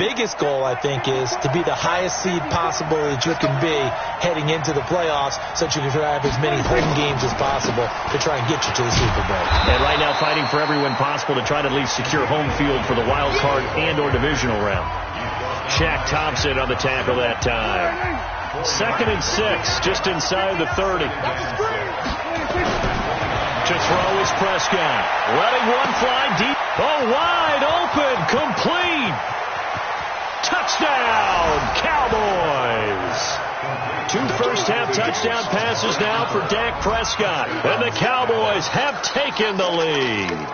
biggest goal, I think, is to be the highest seed possible that you can be heading into the playoffs so that you can have as many home games as possible to try and get you to the Super Bowl. And right now fighting for every win possible to try to at least secure home field for the wild card and or divisional round. Shaq Thompson on the tackle that time. 2nd and 6, just inside the 30. To throw is Prescott. Letting one fly deep. Oh, wide open. Complete. Touchdown, Cowboys. 2 first-half touchdown passes now for Dak Prescott. And the Cowboys have taken the lead.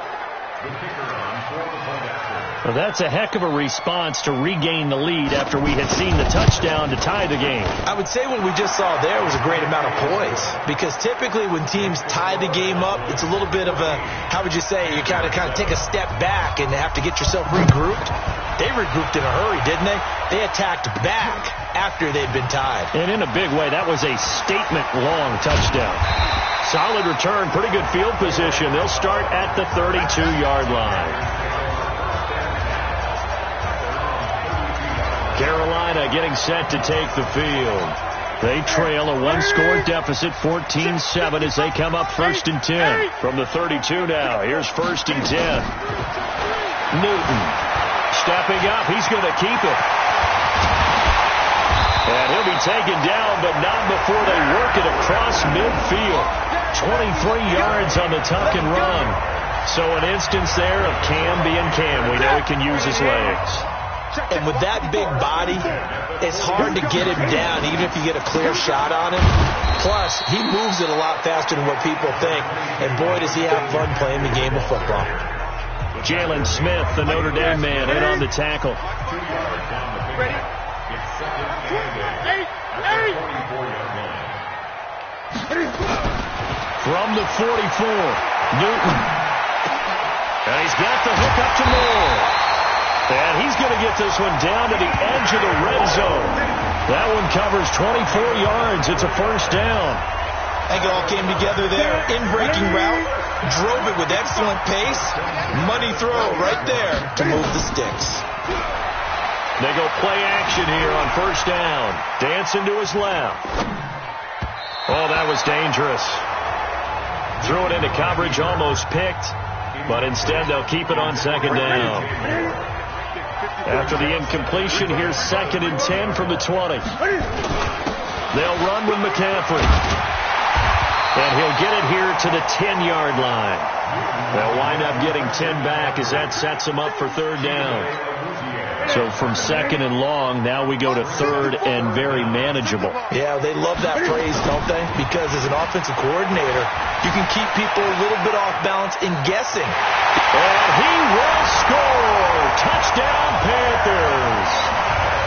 Well, that's a heck of a response to regain the lead after we had seen the touchdown to tie the game. I would say what we just saw there was a great amount of poise, because typically when teams tie the game up, it's a little bit of a, how would you say, you kind of take a step back and have to get yourself regrouped. They regrouped in a hurry, didn't they? They attacked back after they'd been tied. And in a big way, that was a statement-long touchdown. Solid return, pretty good field position. They'll start at the 32-yard line. Carolina getting set to take the field. They trail a one-score deficit, 14-7, as they come up 1st and 10. From the 32 now, here's 1st and 10. Newton stepping up. He's going to keep it. And he'll be taken down, but not before they work it across midfield. 23 yards on the tuck and run. So an instance there of Cam being Cam. We know he can use his legs. And with that big body, it's hard to get him down, even if you get a clear shot on him. Plus, he moves it a lot faster than what people think. And boy, does he have fun playing the game of football. Jalen Smith, the Notre Dame man, in on the tackle. From the 44, Newton. And he's got the hook up to Moore. And he's going to get this one down to the edge of the red zone. That one covers 24 yards. It's a 1st down. I think it all came together there. In-breaking route. Drove it with excellent pace. Money throw right there to move the sticks. They go play action here on 1st down. Dancing to his left. Oh, that was dangerous. Threw it into coverage, almost picked. But instead, they'll keep it on 2nd down. After the incompletion, here's 2nd and 10 from the 20. They'll run with McCaffrey. And he'll get it here to the 10-yard line. They'll wind up getting 10 back as that sets them up for 3rd down. So from 2nd and long, now we go to 3rd and very manageable. Yeah, they love that phrase, don't they? Because as an offensive coordinator, you can keep people a little bit off balance in guessing. And he will score! Touchdown, Panthers!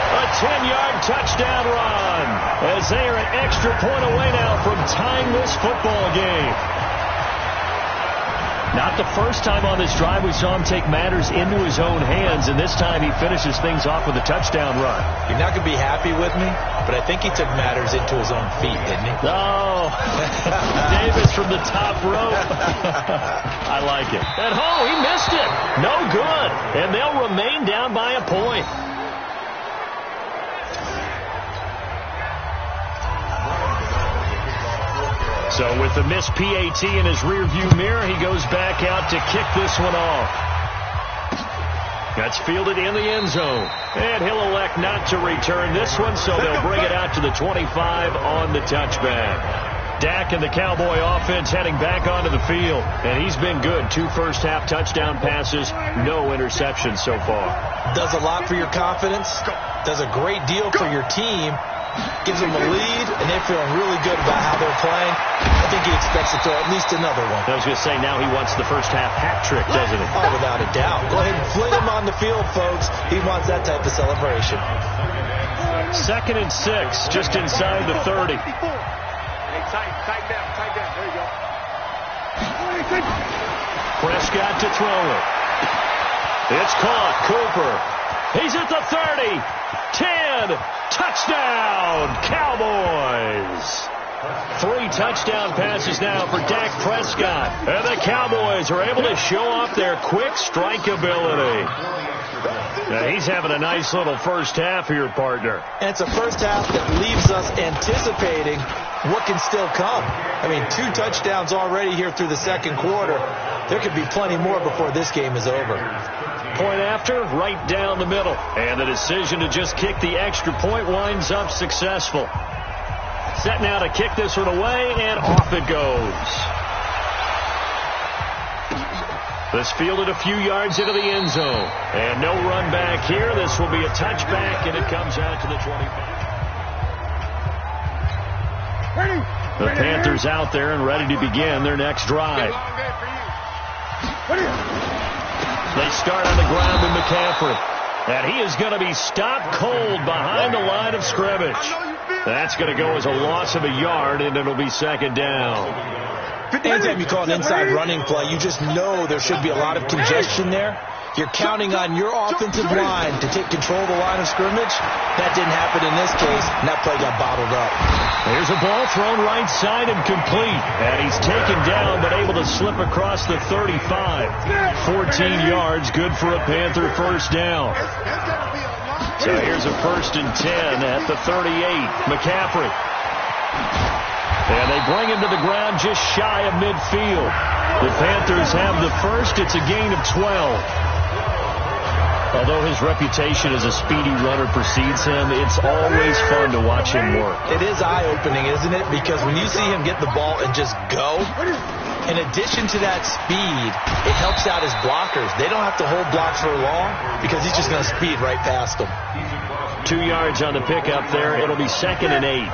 A 10-yard touchdown run as they are an extra point away now from tying this football game. Not the first time on this drive we saw him take matters into his own hands, and this time he finishes things off with a touchdown run. You're not going to be happy with me, but I think he took matters into his own feet, didn't he? Oh, Davis from the top rope. I like it. And he missed it. No good. And they'll remain down by a point. So with the missed PAT in his rearview mirror, he goes back out to kick this one off. That's fielded in the end zone. And he'll elect not to return this one, so they'll bring it out to the 25 on the touchback. Dak and the Cowboy offense heading back onto the field. And he's been good. 2 first-half touchdown passes, no interceptions so far. Does a lot for your confidence. Does a great deal for your team. Gives them a lead, and they're feeling really good about how they're playing. I think he expects to throw at least another one. I was going to say, now he wants the first-half hat trick, doesn't he? Oh, without a doubt. Go ahead and fling him on the field, folks. He wants that type of celebration. 2nd and 6, just inside the 30. Tighten down. There you go. Prescott to throw it. It's caught. Cooper. He's at the 30. 10. Touchdown, Cowboys. 3 touchdown passes now for Dak Prescott. And the Cowboys are able to show off their quick strike ability. He's having a nice little first half here, partner. And it's a first half that leaves us anticipating what can still come. I mean, 2 touchdowns already here through the second quarter. There could be plenty more before this game is over. Point after, right down the middle. And the decision to just kick the extra point winds up successful. Set now to kick this one away, and off it goes. This fielded a few yards into the end zone. And no run back here. This will be a touchback, and it comes out to the 25. The Panthers out there and ready to begin their next drive. They start on the ground with McCaffrey. And he is going to be stopped cold behind the line of scrimmage. That's going to go as a loss of a yard, and it'll be second down. Anytime you call an inside running play, you just know there should be a lot of congestion there. You're counting on your offensive line to take control of the line of scrimmage. That didn't happen in this case, and that play got bottled up. There's a ball thrown right side and complete. And he's taken down but able to slip across the 35. 14 yards, good for a Panther first down. So here's a 1st and 10 at the 38. McCaffrey. And they bring him to the ground just shy of midfield. The Panthers have the first. It's a gain of 12. Although his reputation as a speedy runner precedes him, it's always fun to watch him work. It is eye-opening, isn't it? Because when you see him get the ball and just go, in addition to that speed, it helps out his blockers. They don't have to hold blocks for long because he's just going to speed right past them. 2 yards on the pickup there. It'll be 2nd and 8.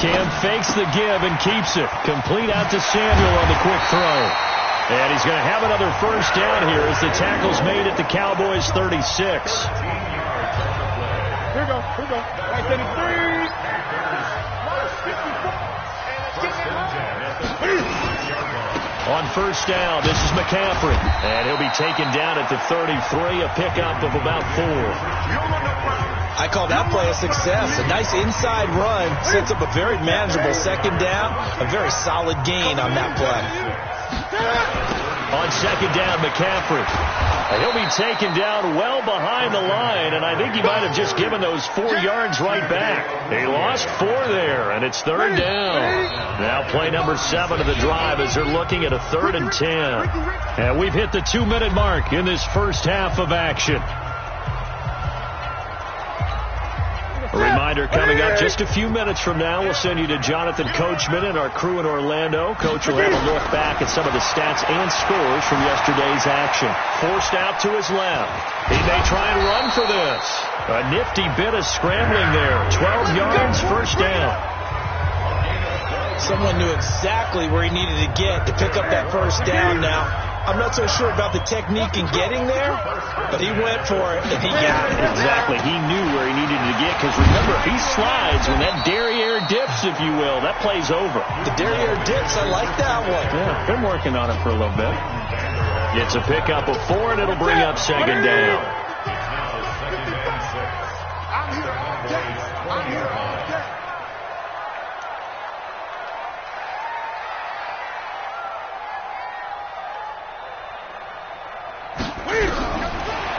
Cam fakes the give and keeps it. Complete out to Samuel on the quick throw. And he's going to have another first down here as the tackle's made at the Cowboys' 36. Here we go. Right, 73. On first down, this is McCaffrey. And he'll be taken down at the 33, a pickup of about 4. I call that play a success. A nice inside run sets up a very manageable second down. A very solid gain on that play. On second down, McCaffrey. He'll be taken down well behind the line, and I think he might have just given those 4 yards right back. He lost 4 there, and it's 3rd down. Now play number 7 of the drive as they're looking at a 3rd and 10. And we've hit the 2-minute mark in this first half of action. A reminder coming up just a few minutes from now. We'll send you to Jonathan Coachman and our crew in Orlando. Coach will have a look back at some of the stats and scores from yesterday's action. Forced out to his left. He may try and run for this. A nifty bit of scrambling there. 12 yards, first down. Someone knew exactly where he needed to get to pick up that first down now. I'm not so sure about the technique in getting there, but he went for it, and he got it. Exactly. He knew where he needed to get, because remember, if he slides, when that derriere dips, if you will, that play's over. The derriere dips, I like that one. Yeah, been working on it for a little bit. It's a pickup of 4, and it'll bring up second down. I'm here all day.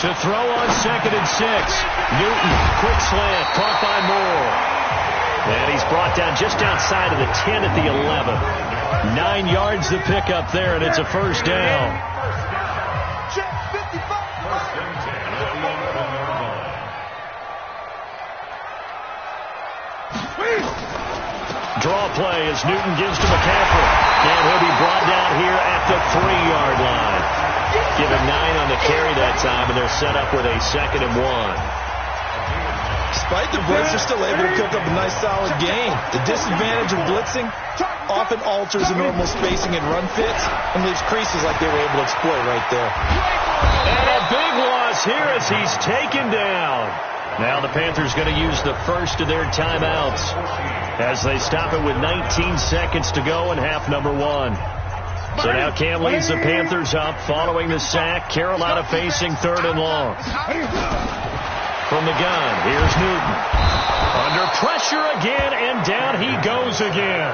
To throw on 2nd and 6. Newton, quick slant, caught by Moore. And he's brought down just outside of the 10 at the 11. 9 yards to pick up there, and it's a first down. Draw play as Newton gives to McCaffrey. And he'll be brought down here at the 3-yard line. Give him 9 on the carry that time, and they're set up with a 2nd and 1. Despite the blitz, they're still able to pick up a nice solid gain. The disadvantage of blitzing often alters the normal spacing and run fits and leaves creases like they were able to exploit right there. And a big loss here as he's taken down. Now the Panthers going to use the first of their timeouts as they stop it with 19 seconds to go in half number 1. So now Cam leads the Panthers up following the sack. Carolina facing 3rd and long. from the gun. Here's Newton. Under pressure again, and down he goes again.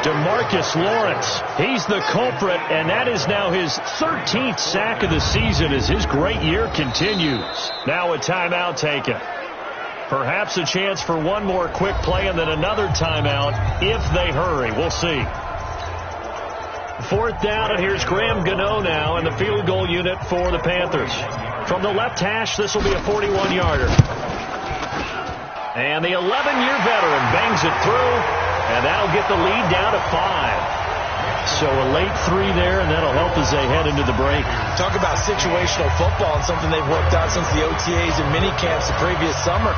DeMarcus Lawrence, he's the culprit, and that is now his 13th sack of the season as his great year continues. Now a timeout taken. Perhaps a chance for one more quick play and then another timeout if they hurry. We'll see. 4th down, and here's Graham Gano now in the field goal unit for the Panthers. From the left hash, this will be a 41-yarder. And the 11-year veteran bangs it through, and that'll get the lead down to 5. So a late 3 there, and that'll help as they head into the break. Talk about situational football and something they've worked out since the OTAs and mini camps the previous summer.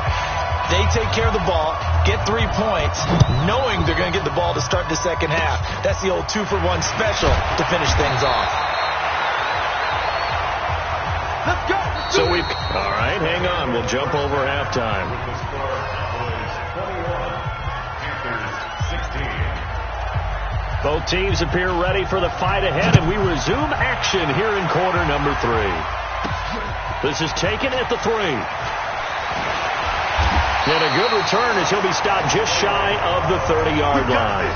They take care of the ball, get 3 points, knowing they're going to get the ball to start the second half. That's the old 2-for-1 special to finish things off. Let's go. So all right, hang on. We'll jump over halftime. Both teams appear ready for the fight ahead, and we resume action here in quarter number 3. This is taken at the 3. And a good return as he'll be stopped just shy of the 30-yard line.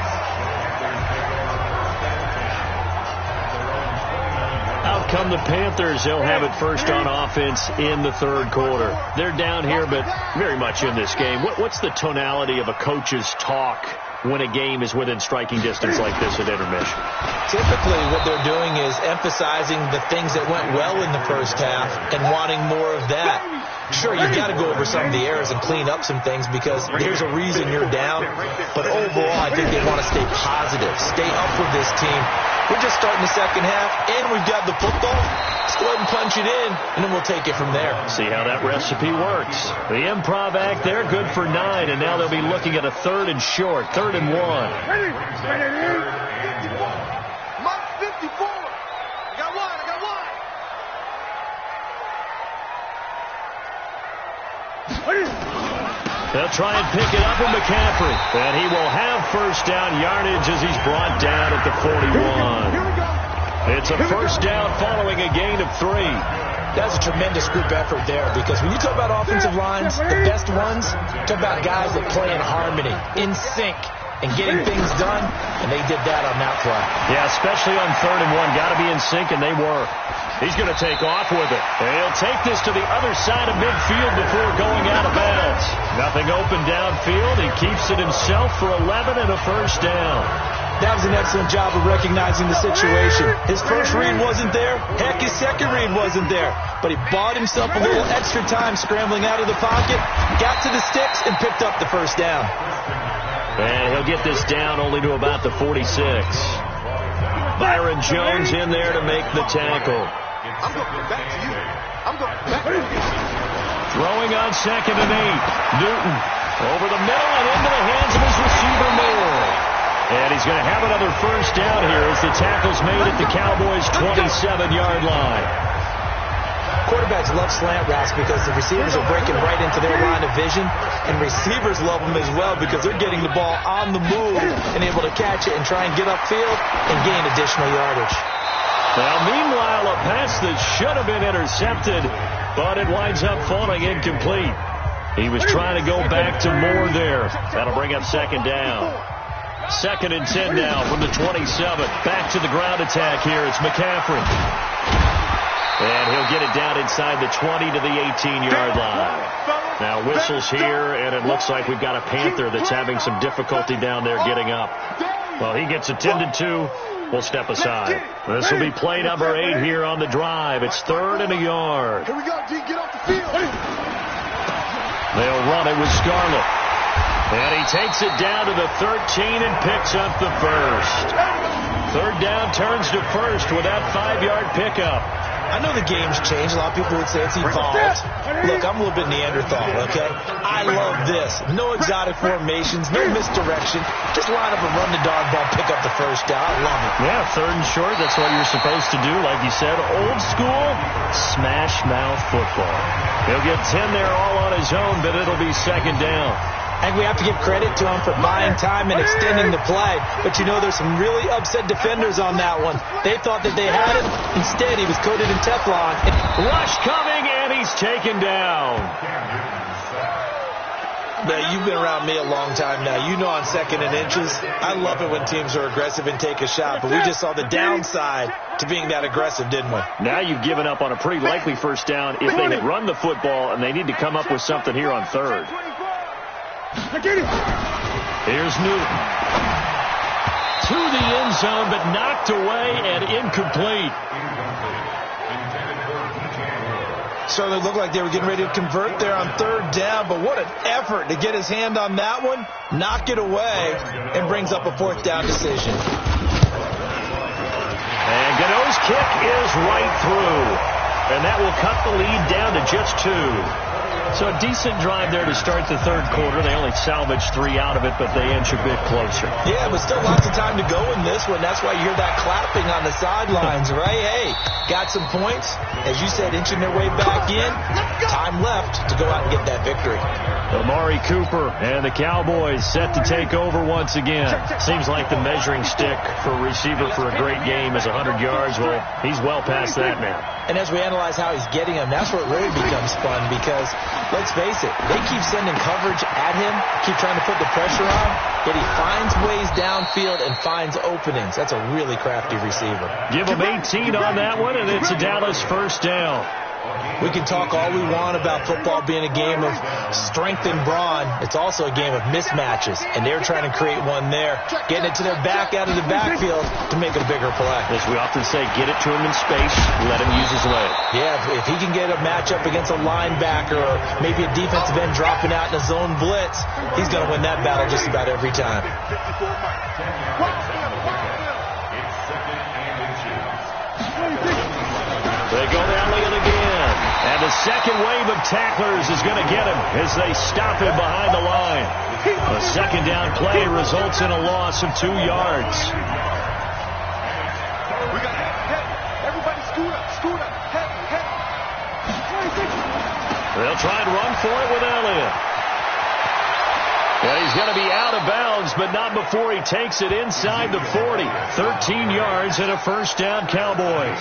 Out come the Panthers. They'll have it first on offense in the 3rd quarter. They're down here, but very much in this game. What's the tonality of a coach's talk when a game is within striking distance like this at intermission? Typically what they're doing is emphasizing the things that went well in the first half and wanting more of that. Sure, you've got to go over some of the errors and clean up some things because there's a reason you're down. But overall, I think they want to stay positive, stay up with this team. We're just starting the second half, and we've got the football. Let's go ahead and punch it in, and then we'll take it from there. See how that recipe works. The improv act there, good for 9, and now they'll be looking at a 3rd and short, 3rd and 1. Ready. Mike 54. I got one. They'll try and pick it up with McCaffrey. And he will have first down yardage as he's brought down at the 41. It's a first down following a gain of 3. That's a tremendous group effort there because when you talk about offensive lines, the best ones, talk about guys that play in harmony, in sync, and getting things done, and they did that on that play. Yeah, especially on 3rd and 1. Got to be in sync, and they were. He's going to take off with it. He'll take this to the other side of midfield before going out of bounds. Nothing open downfield. He keeps it himself for 11 and a first down. That was an excellent job of recognizing the situation. His first read wasn't there. Heck, his second read wasn't there. But he bought himself a little extra time scrambling out of the pocket, got to the sticks, and picked up the first down. And he'll get this down only to about the 46. Byron Jones in there to make the tackle. I'm going back to you. Throwing on 2nd and 8. Newton over the middle and into the hands of his receiver Moore. And he's going to have another first down here as the tackle's made at the Cowboys' 27-yard line. Quarterbacks love slant routes because the receivers are breaking right into their line of vision, and receivers love them as well because they're getting the ball on the move and able to catch it and try and get upfield and gain additional yardage. Now, meanwhile, a pass that should have been intercepted, but it winds up falling incomplete. He was trying to go back to Moore there. That'll bring up 2nd down. 2nd and 10 now from the 27. Back to the ground attack here. It's McCaffrey. And he'll get it down inside the 20 to the 18-yard line. Now whistles here, and it looks like we've got a Panther that's having some difficulty down there getting up. Well, he gets attended to. We'll step aside. This will be play number 8 here on the drive. It's 3rd and a yard. Here we go, G. Get off the field. They'll run it with Scarlett. And he takes it down to the 13 and picks up the first. 3rd down turns to first with that 5-yard pickup. I know the game's changed. A lot of people would say it's evolved. Look, I'm a little bit Neanderthal, okay? I love this. No exotic formations, no misdirection. Just line up and run the darn ball, pick up the first down. I love it. Yeah, 3rd and short. That's what you're supposed to do. Like you said, old school smash mouth football. He'll get 10 there all on his own, but it'll be 2nd down. I think we have to give credit to him for buying time and extending the play. But, you know, there's some really upset defenders on that one. They thought that they had it. Instead, he was coated in Teflon. Rush coming, and he's taken down. Now, you've been around me a long time now. You know on 2nd and inches, I love it when teams are aggressive and take a shot, but we just saw the downside to being that aggressive, didn't we? Now you've given up on a pretty likely first down if they had run the football, and they need to come up with something here on 3rd. Here's Newton. To the end zone, but knocked away and incomplete. So they looked like they were getting ready to convert there on 3rd down, but what an effort to get his hand on that one, knock it away, and brings up a 4th down decision. And Gano's kick is right through, and that will cut the lead down to just 2. So a decent drive there to start the 3rd quarter. They only salvaged 3 out of it, but they inch a bit closer. Yeah, but still lots of time to go in this one. That's why you hear that clapping on the sidelines, right? Hey, got some points. As you said, inching their way back in. Time left to go out and get that victory. Amari Cooper and the Cowboys set to take over once again. Seems like the measuring stick for a receiver for a great game is 100 yards. Well, he's well past that now. And as we analyze how he's getting them, that's where it really becomes fun because, let's face it, they keep sending coverage at him, keep trying to put the pressure on, yet he finds ways downfield and finds openings. That's a really crafty receiver. Give him 18 on that one, and it's a Dallas first down. We can talk all we want about football being a game of strength and brawn. It's also a game of mismatches, and they're trying to create one there, getting it to their back out of the backfield to make a bigger play. As we often say, get it to him in space, let him use his leg. Yeah, if he can get a matchup against a linebacker or maybe a defensive end dropping out in a zone blitz, he's going to win that battle just about every time. They go to Elliott again. And the second wave of tacklers is going to get him as they stop him behind the line. A 2nd down play results in a loss of 2 yards. We got head. Everybody scoot up. Head. They'll try and run for it with Elliott. And he's going to be out of bounds, but not before he takes it inside the 40. 13 yards and a first down, Cowboys.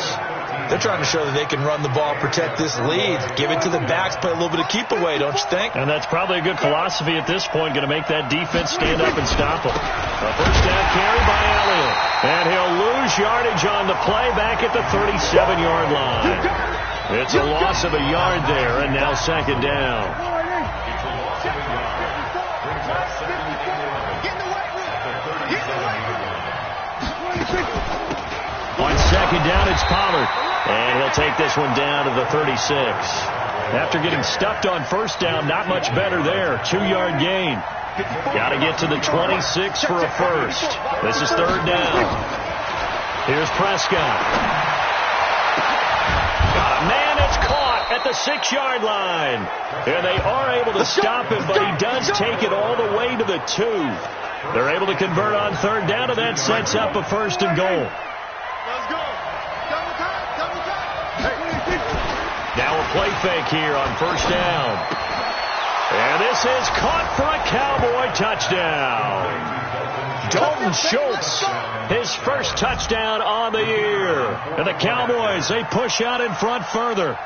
They're trying to show that they can run the ball, protect this lead, give it to the backs, play a little bit of keep away, don't you think? And that's probably a good philosophy at this point, going to make that defense stand up and stop them. A first down carry by Elliott. And he'll lose yardage on the play back at the 37-yard line. It's a loss of a yard there, and now 2nd down. On 2nd down, it's Pollard. And he'll take this one down to the 36. After getting stuffed on first down, not much better there. 2-yard gain. Got to get to the 26 for a first. This is 3rd down. Here's Prescott. Man, it's caught at the 6-yard line. And they are able to stop him, but he does take it all the way to the 2. They're able to convert on 3rd down, and that sets up a 1st and goal. Let's go. Double time. Now a play fake here on 1st down. And this is caught for a Cowboy touchdown. Dalton Schultz, his first touchdown on the year. And the Cowboys, they push out in front further.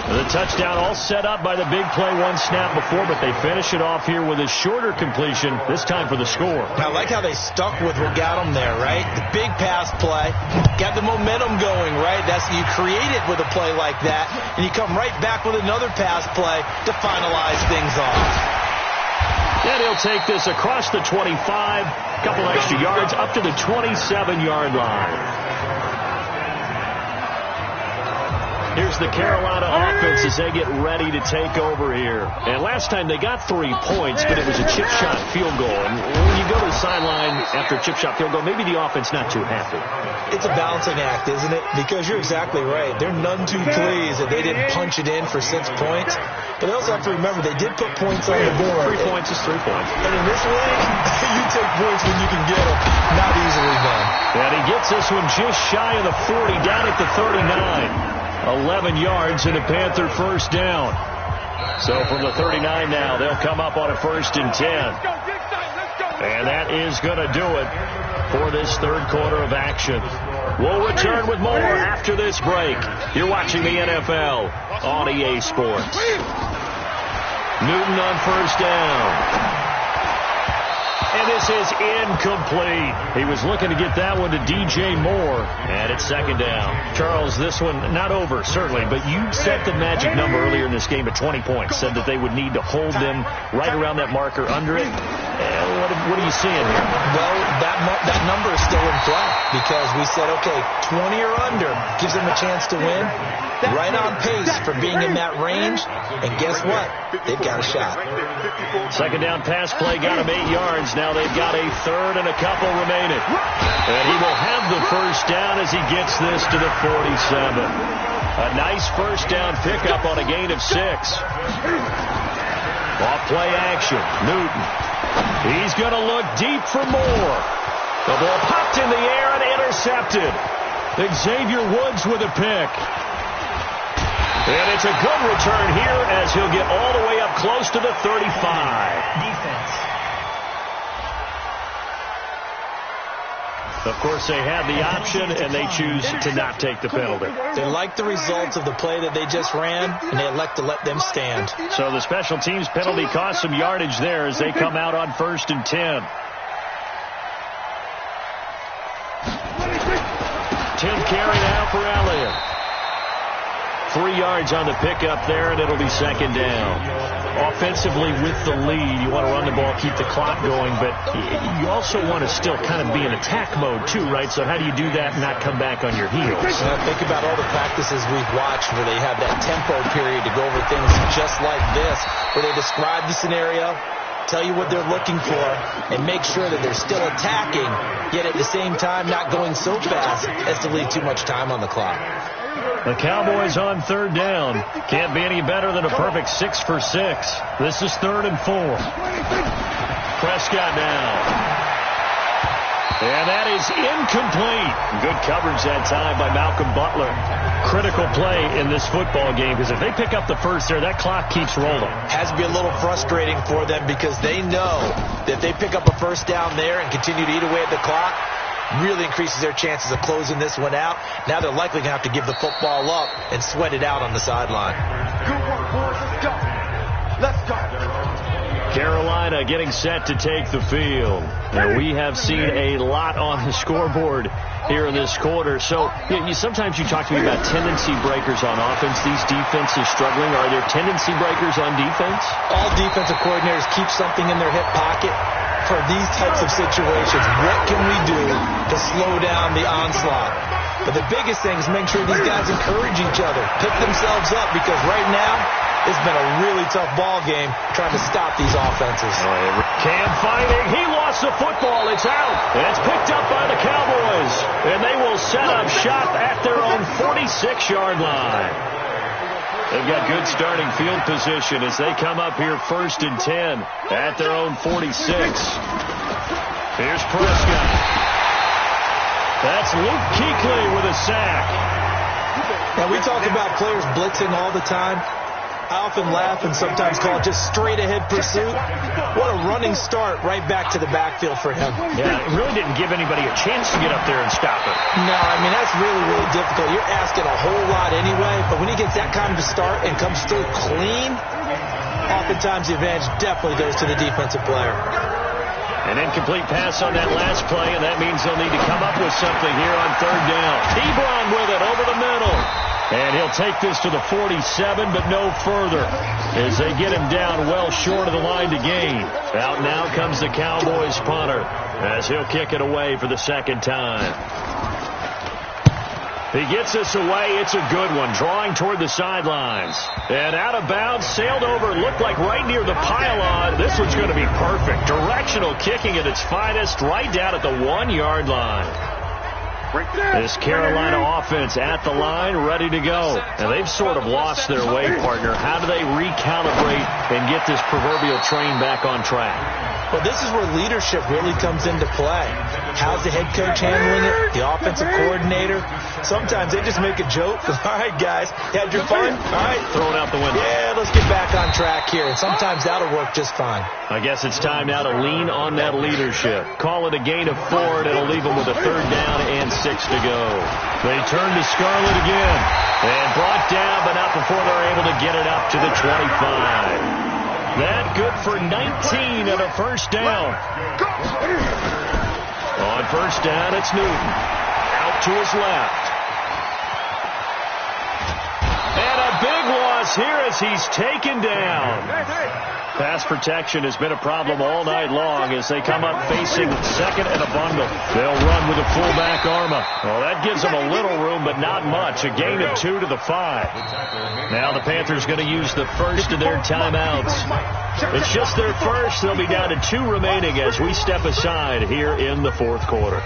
The touchdown all set up by the big play 1 snap before, but they finish it off here with a shorter completion, this time for the score. I like how they stuck with what got them there, right? The big pass play, got the momentum going, right? That's you create it with a play like that, and you come right back with another pass play to finalize things off. And he'll take this across the 25, a couple extra yards, up to the 27-yard line. Here's the Carolina offense as they get ready to take over here. And last time they got 3 points, but it was a chip shot field goal. And when you go to the sideline after a chip shot field goal, maybe the offense not too happy. It's a balancing act, isn't it? Because you're exactly right. They're none too pleased that they didn't punch it in for 6 points. But they also have to remember they did put points on the board. 3 points is 3 points. And in this league, you take points when you can get them. Not easily done. And he gets this one just shy of the 40, down at the 39. 11 yards and a Panther first down. So from the 39 now, they'll come up on a 1st and 10. And that is going to do it for this 3rd quarter of action. We'll return with more after this break. You're watching the NFL on EA Sports. Newton on first down. And this is incomplete. He was looking to get that one to DJ Moore. And it's second down. Charles, this one not over, certainly, but you set the magic number earlier in this game at 20 points. Said that they would need to hold them right around that marker under it. What are you seeing here? Well, that number is still in play because we said, okay, 20 or under gives them a chance to win. Right on pace for being in that range. And guess what? They've got a shot. Second down pass play got him 8 yards. Now they've got a third and a couple remaining. And he will have the first down as he gets this to the 47. A nice first down pickup on a gain of 6. Off play action. Newton. He's going to look deep for more. The ball popped in the air and intercepted. Xavier Woods with a pick. And it's a good return here as he'll get all the way up close to the 35. Defense. Of course, they had the option, and they choose to not take the penalty. They like the results of the play that they just ran, and they elect to let them stand. So the special teams penalty cost some yardage there as they come out on 1st and 10. Tim carried out for Elliott. 3 yards on the pickup there, and it'll be second down. Offensively with the lead, you want to run the ball, keep the clock going, but you also want to still kind of be in attack mode too, right? So how do you do that and not come back on your heels? Think about all the practices we've watched where they have that tempo period to go over things just like this, where they describe the scenario, tell you what they're looking for, and make sure that they're still attacking, yet at the same time not going so fast as to leave too much time on the clock. The Cowboys on third down. Can't be any better than a perfect 6 for 6. This is 3rd and 4. Prescott now. And that is incomplete. Good coverage that time by Malcolm Butler. Critical play in this football game because if they pick up the first there, that clock keeps rolling. Has to be a little frustrating for them because they know that if they pick up a first down there and continue to eat away at the clock, really increases their chances of closing this one out. Now they're likely going to have to give the football up and sweat it out on the sideline. Good work, boys. Let's go. Let's go. Carolina getting set to take the field. And we have seen a lot on the scoreboard here in this quarter. So sometimes you talk to me about tendency breakers on offense. These defenses struggling. Are there tendency breakers on defense? All defensive coordinators keep something in their hip pocket for these types of situations. What can we do to slow down the onslaught? But the biggest thing is make sure these guys encourage each other, pick themselves up, because right now it's been a really tough ball game trying to stop these offenses. Cam fighting. He lost the football. It's out. And it's picked up by the Cowboys. And they will set up shop at their own 46-yard line. They've got good starting field position as they come up here 1st and 10 at their own 46. Here's Prescott. That's Luke Kuechly with a sack. Now, we talk about players blitzing all the time. I often laugh and sometimes call it just straight-ahead pursuit. What a running start right back to the backfield for him. Yeah, it really didn't give anybody a chance to get up there and stop it. No, I mean, that's really, really difficult. You're asking a whole lot anyway, but when he gets that kind of a start and comes through clean, oftentimes the advantage definitely goes to the defensive player. An incomplete pass on that last play, and that means they'll need to come up with something here on 3rd down. Ebron with it over the middle. And he'll take this to the 47, but no further as they get him down well short of the line to gain. Out now comes the Cowboys punter as he'll kick it away for the second time. He gets this away. It's a good one, drawing toward the sidelines. And out of bounds, sailed over, looked like right near the pylon. This one's going to be perfect. Directional kicking at its finest, right down at the 1-yard line. This Carolina offense at the line, ready to go. And they've sort of lost their way, partner. How do they recalibrate and get this proverbial train back on track? Well, this is where leadership really comes into play. How's the head coach handling it? The offensive coordinator? Sometimes they just make a joke. All right, guys, you had your fun? All right. Throw it out the window. Yeah, let's get back on track here. And sometimes that'll work just fine. I guess it's time now to lean on that leadership. Call it a gain of 4, and it'll leave them with a 3rd down and 6 to go. They turn to Scarlett again. And brought down, but not before they're able to get it up to the 25. That good for 19 and a first down. On first down, it's Newton. Out to his left. And a big loss here as he's taken down. Pass protection has been a problem all night long as they come up facing second and a bundle. They'll run with a fullback Arma. Well, that gives them a little room, but not much. A gain of 2 to the 5. Now the Panthers going to use the first of their timeouts. It's just their first. They'll be down to 2 remaining as we step aside here in the fourth quarter.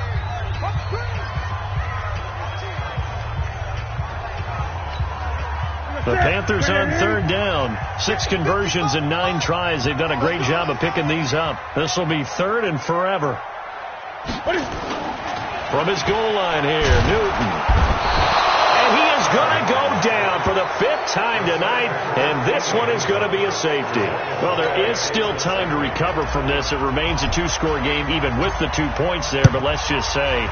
The Panthers on third down. 6 conversions and 9 tries. They've done a great job of picking these up. This will be third and forever. From his goal line here, Newton. And he is going to go down for the 5th time tonight, and this one is going to be a safety. Well, there is still time to recover from this. It remains a 2-score game even with the 2 points there, but let's just say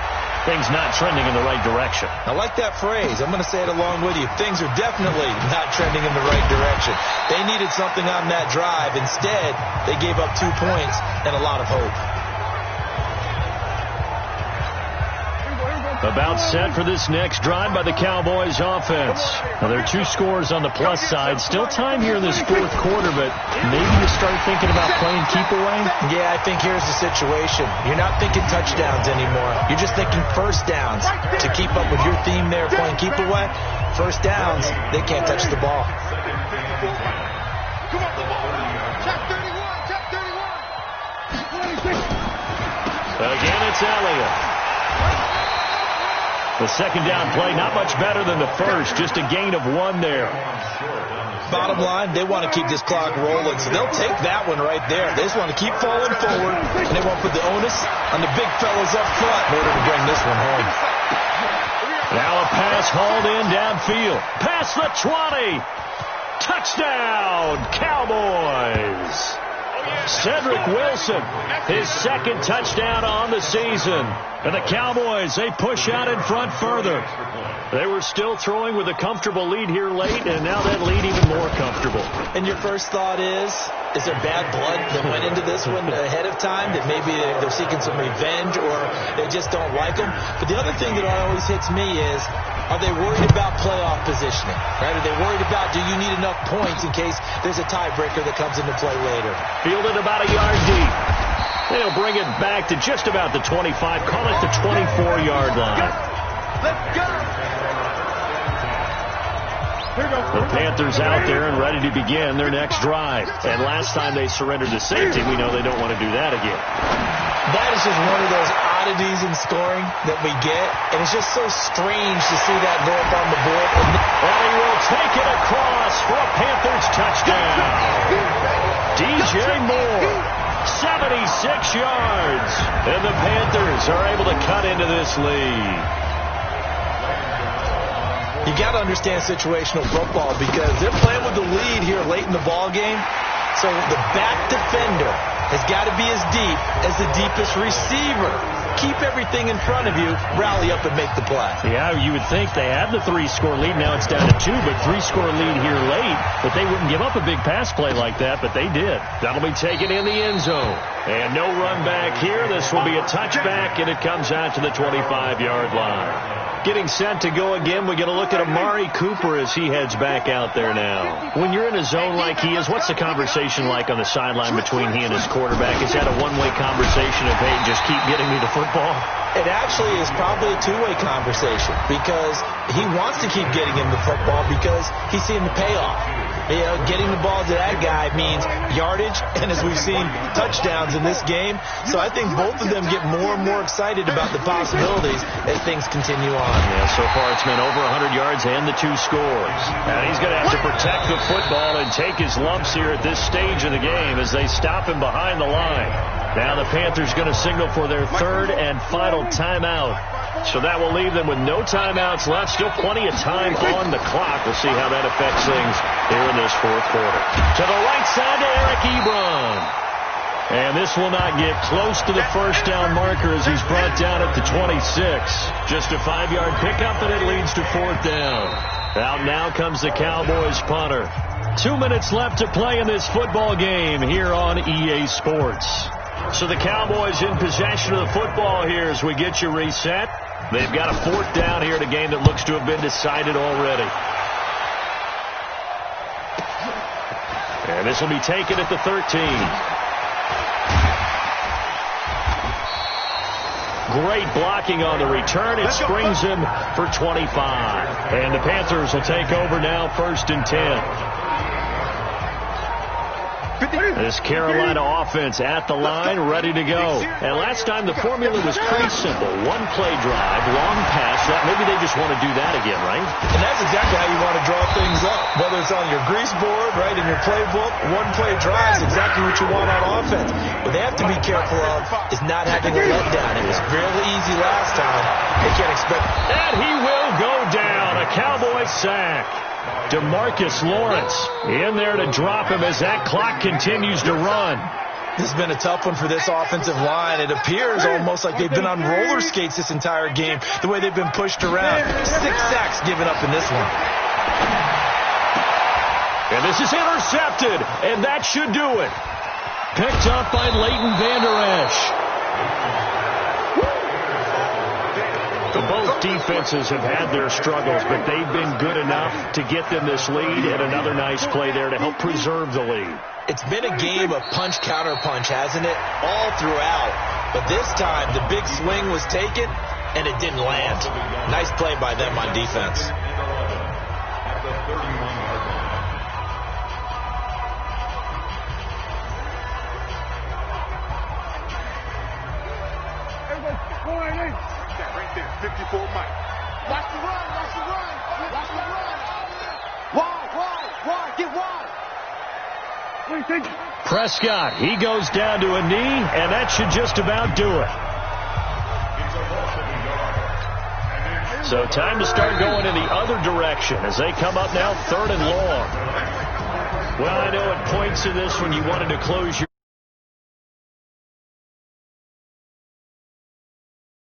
things not trending in the right direction. I like that phrase. I'm going to say it along with you. Things are definitely not trending in the right direction. They needed something on that drive. Instead, they gave up 2 points and a lot of hope. About set for this next drive by the Cowboys offense. Now, there are 2 scores on the plus side. Still time here in this fourth quarter, but maybe you start thinking about playing keep away? Yeah, I think here's the situation. You're not thinking touchdowns anymore. You're just thinking first downs. To keep up with your theme there, playing keep away, first downs, they can't touch the ball. Again, it's Elliott. The second down play, not much better than the first. Just a gain of 1 there. Bottom line, they want to keep this clock rolling, so they'll take that one right there. They just want to keep falling forward, and they won't put the onus on the big fellas up front in order to bring this one home. Now a pass hauled in downfield. Past the 20. Touchdown, Cowboys. Cedric Wilson, his second touchdown on the season. And the Cowboys, they push out in front further. They were still throwing with a comfortable lead here late, and now that lead even more comfortable. And your first thought is there bad blood that went into this one ahead of time, that maybe they're seeking some revenge or they just don't like them? But the other thing that always hits me is, are they worried about playoff positioning? Right? Are they worried about, do you need enough points in case there's a tiebreaker that comes into play later? Fielded about a yard deep. They'll bring it back to just about the 25. Call it the 24-yard line. Let's go. The Panthers out there and ready to begin their next drive. And last time they surrendered to safety, we know they don't want to do that again. That is just one of those oddities in scoring that we get, and it's just so strange to see that go up on the board. And he will take it across for a Panthers touchdown. DJ Moore, 76 yards, and the Panthers are able to cut into this lead. You got to understand situational football because they're playing with the lead here late in the ball game. So the back defender has got to be as deep as the deepest receiver. Keep everything in front of you, rally up and make the play. Yeah, you would think they had the 3-score lead. Now it's down to 2, but 3-score lead here late. But they wouldn't give up a big pass play like that, but they did. That'll be taken in the end zone. And no run back here. This will be a touchback, and it comes out to the 25-yard line. Getting set to go again, we're going to look at Amari Cooper as he heads back out there now. When you're in a zone like he is, what's the conversation like on the sideline between he and his quarterback? Is that a one-way conversation of, hey, just keep getting me the football? It actually is probably a two-way conversation because he wants to keep getting him the football because he's seeing the payoff. You know, getting the ball to that guy means yardage, and as we've seen, touchdowns in this game. So I think both of them get more and more excited about the possibilities as things continue on. Yeah, so far it's been over 100 yards and the 2 scores. And he's going to have to protect the football and take his lumps here at this stage of the game as they stop him behind the line. Now the Panthers going to signal for their third and final timeout. So that will leave them with no timeouts left. Still plenty of time on the clock. We'll see how that affects things here in this fourth quarter. To the right side to Eric Ebron. And this will not get close to the first down marker as he's brought down at the 26. Just a 5-yard pickup, and it leads to fourth down. Out now comes the Cowboys punter. 2 minutes left to play in this football game here on EA Sports. So the Cowboys in possession of the football here as we get you reset. They've got a 4th down here in a game that looks to have been decided already. And this will be taken at the 13. Great blocking on the return. It springs him for 25. And the Panthers will take over now, 1st and 10. This Carolina offense at the line, ready to go. And last time the formula was pretty simple. 1-play drive, long pass. Maybe they just want to do that again, right? And that's exactly how you want to draw things up. Whether it's on your grease board, right, in your playbook, 1-play drive is exactly what you want on offense. What they have to be careful of is not having a letdown. It was fairly easy last time. They can't expect. And he will go down. A Cowboy sack. DeMarcus Lawrence in there to drop him as that clock continues to run. This has been a tough one for this offensive line. It appears almost like they've been on roller skates this entire game, the way they've been pushed around. 6 sacks given up in this one. And this is intercepted, and that should do it. Picked up by Leighton Vander Esch. Both defenses have had their struggles, but they've been good enough to get them this lead, and another nice play there to help preserve the lead. It's been a game of punch-counter-punch, hasn't it? All throughout. But this time, the big swing was taken, and it didn't land. Nice play by them on defense. Everybody, 54 Mike. Watch the run, watch the run, watch the run. Wide, get wide. Prescott, he goes down to a knee, and that should just about do it. So time to start going in the other direction as they come up now 3rd and long. Well, I know at points in this when you wanted to close your